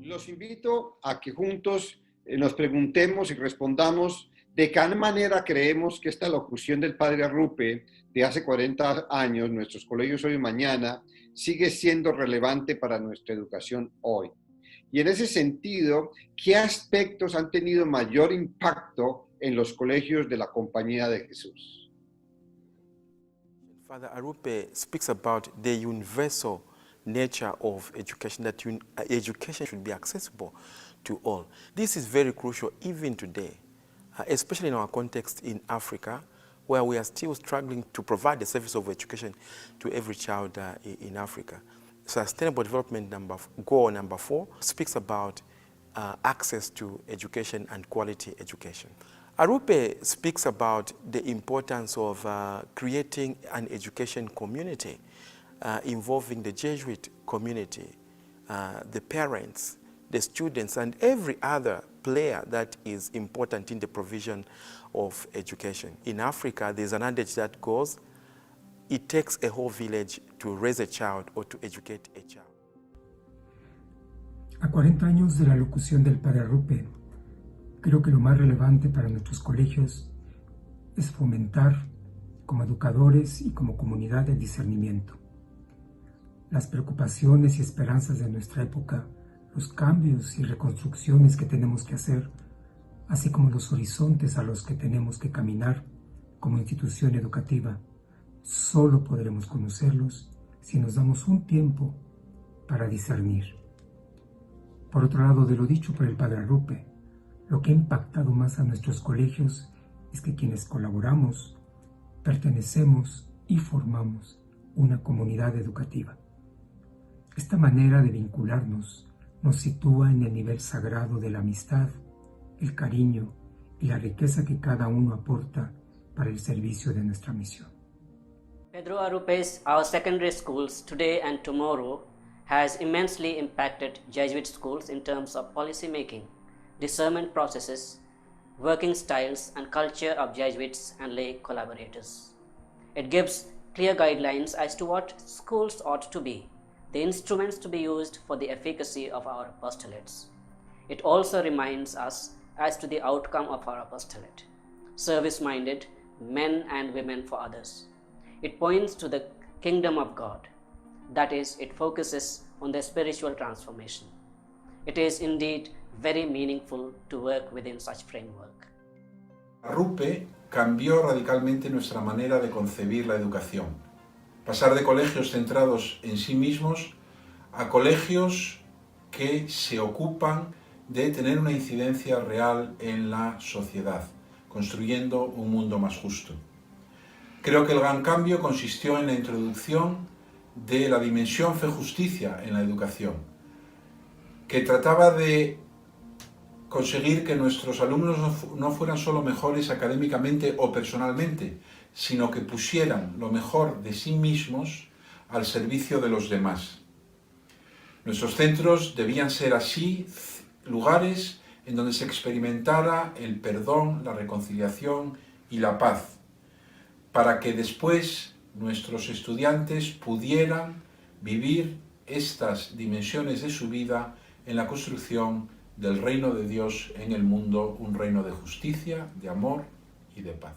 Los invito a que juntos nos preguntemos y respondamos de qué manera creemos que esta locución del padre Arrupe de hace 40 años, Nuestros Colegios hoy y mañana, sigue siendo relevante para nuestra educación hoy. Y en ese sentido, ¿qué aspectos han tenido mayor impacto en los colegios de la Compañía de Jesús? Father Arrupe speaks about the universal nature of education, that education should be accessible to all. This is very crucial even today, especially in our context in Africa, where we are still struggling to provide the service of education to every child in Africa. Sustainable Development Goal number 4 speaks about access to education and quality education. Arrupe speaks about the importance of creating an education community involving the Jesuit community, the parents, the students, and every other player that is important in the provision of education. In Africa, there's an adage that goes, it takes a whole village to raise a child or to educate a child. A 40 años de la locución del padre Arrupe, creo que lo más relevante para nuestros colegios es fomentar como educadores y como comunidad el discernimiento. Las preocupaciones y esperanzas de nuestra época, los cambios y reconstrucciones que tenemos que hacer, así como los horizontes a los que tenemos que caminar como institución educativa, solo podremos conocerlos si nos damos un tiempo para discernir. Por otro lado, de lo dicho por el padre Arrupe, lo que ha impactado más a nuestros colegios es que quienes colaboramos, pertenecemos y formamos una comunidad educativa. Esta manera de vincularnos nos sitúa en el nivel sagrado de la amistad, el cariño y la riqueza que cada uno aporta para el servicio de nuestra misión. Pedro Arrupe's Our Secondary Schools Today and Tomorrow has immensely impacted Jesuit schools in terms of policy making, discernment processes, working styles and culture of Jesuits and lay collaborators. It gives clear guidelines as to what schools ought to be, the instruments to be used for the efficacy of our apostolates. It also reminds us as to the outcome of our apostolate, service-minded men and women for others. It points to the kingdom of God. That is, it focuses on the spiritual transformation. It is indeed very meaningful to work within such framework. Arrupe cambió radicalmente nuestra manera de concebir la educación. Pasar de colegios centrados en sí mismos a colegios que se ocupan de tener una incidencia real en la sociedad, construyendo un mundo más justo. Creo que el gran cambio consistió en la introducción de la dimensión fe-justicia en la educación, que trataba de conseguir que nuestros alumnos no fueran solo mejores académicamente o personalmente, sino que pusieran lo mejor de sí mismos al servicio de los demás. Nuestros centros debían ser así lugares en donde se experimentara el perdón, la reconciliación y la paz, para que después nuestros estudiantes pudieran vivir estas dimensiones de su vida en la construcción del reino de Dios en el mundo, un reino de justicia, de amor y de paz.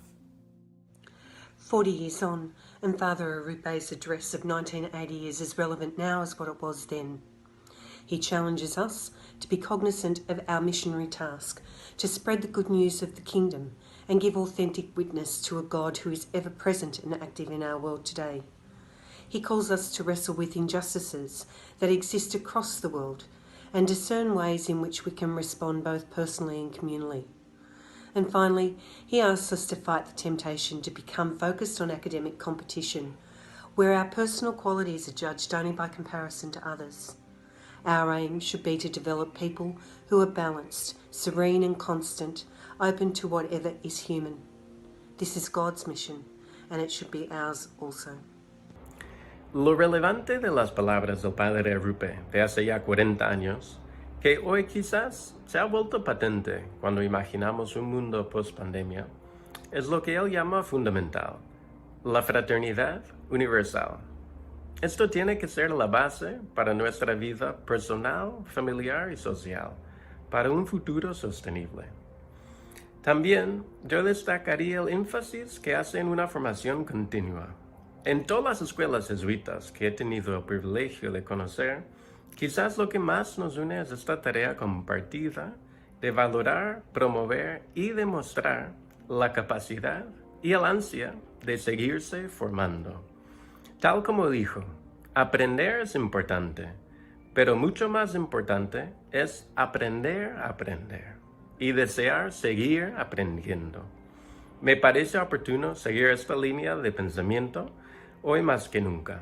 40 years on, and Father Arrupe's address of 1980 is as relevant now as what it was then. He challenges us to be cognizant of our missionary task, to spread the good news of the kingdom and give authentic witness to a God who is ever present and active in our world today. He calls us to wrestle with injustices that exist across the world and discern ways in which we can respond both personally and communally. And finally, he asks us to fight the temptation to become focused on academic competition, where our personal qualities are judged only by comparison to others. Our aim should be to develop people who are balanced, serene and constant, open to whatever is human. This is God's mission, and it should be ours also. Lo relevante de las palabras del padre Arrupe de hace ya 40 años, que hoy quizás se ha vuelto patente cuando imaginamos un mundo post-pandemia, es lo que él llama fundamental, la fraternidad universal. Esto tiene que ser la base para nuestra vida personal, familiar y social, para un futuro sostenible. También yo destacaría el énfasis que hace en una formación continua. En todas las escuelas jesuitas que he tenido el privilegio de conocer, quizás lo que más nos une es esta tarea compartida de valorar, promover y demostrar la capacidad y el ansia de seguirse formando. Tal como dijo, aprender es importante, pero mucho más importante es aprender a aprender y desear seguir aprendiendo. Me parece oportuno seguir esta línea de pensamiento hoy más que nunca.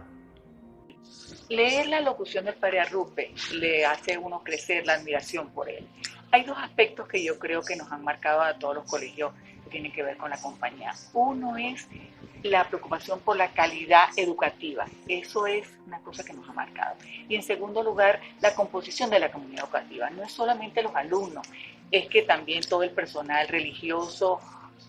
Leer la locución del padre Arrupe le hace a uno crecer la admiración por él. Hay dos aspectos que yo creo que nos han marcado a todos los colegios que tienen que ver con la compañía. Uno es la preocupación por la calidad educativa. Eso es una cosa que nos ha marcado. Y en segundo lugar, la composición de la comunidad educativa. No es solamente los alumnos, es que también todo el personal religioso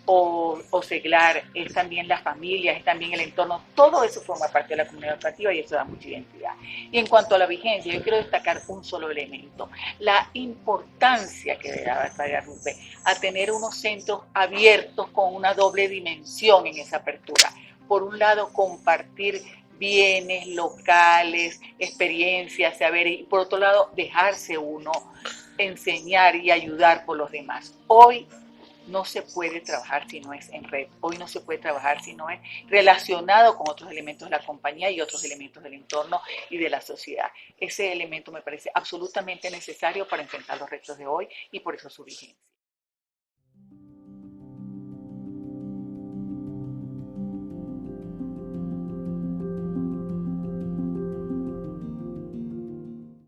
o seglar, es también la familia, es también el entorno, todo eso forma parte de la comunidad educativa y eso da mucha identidad. Y en cuanto a la vigencia, yo quiero destacar un solo elemento, la importancia que le daba el padre Arrupe a tener unos centros abiertos con una doble dimensión en esa apertura. Por un lado, compartir bienes locales, experiencias, saberes, y por otro lado, dejarse uno enseñar y ayudar por los demás. Hoy no se puede trabajar si no es en red. Hoy no se puede trabajar si no es relacionado con otros elementos de la compañía y otros elementos del entorno y de la sociedad. Ese elemento me parece absolutamente necesario para enfrentar los retos de hoy y por eso su vigencia.